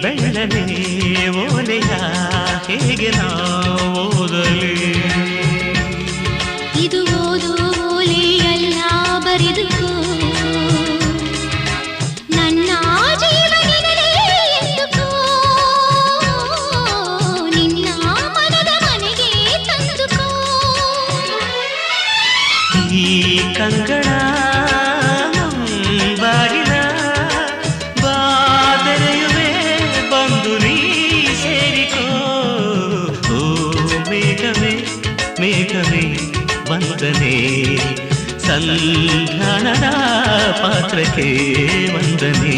ಬೆಳ್ಳನೆ ಓಲೆಯ ಹೇಗೆ ನಾ ಓದಲಿ ಇದು ಓದು ಓಲೆಯಲ್ಲ ಬರೆದುಕೋ ನನ್ನ ಜೀವನದಲ್ಲಿ ಎಂದುಕೋ ನಿನ್ನ ಮನದ ಮನೆಗೆ ತಂದುಕೋ ಈ ಕಂಗಳ ಬಾಗಿಲ ಬಾದರೆಯುವೆ ಬಂದು ನೀ ಸೇರಿಕೋ ಓ ಮೇಘವೇ ಮೇಘವೇ ವಂದನೆ ಸಂಧಾನದ ಪಾತ್ರಕ್ಕೆ ವಂದನೆ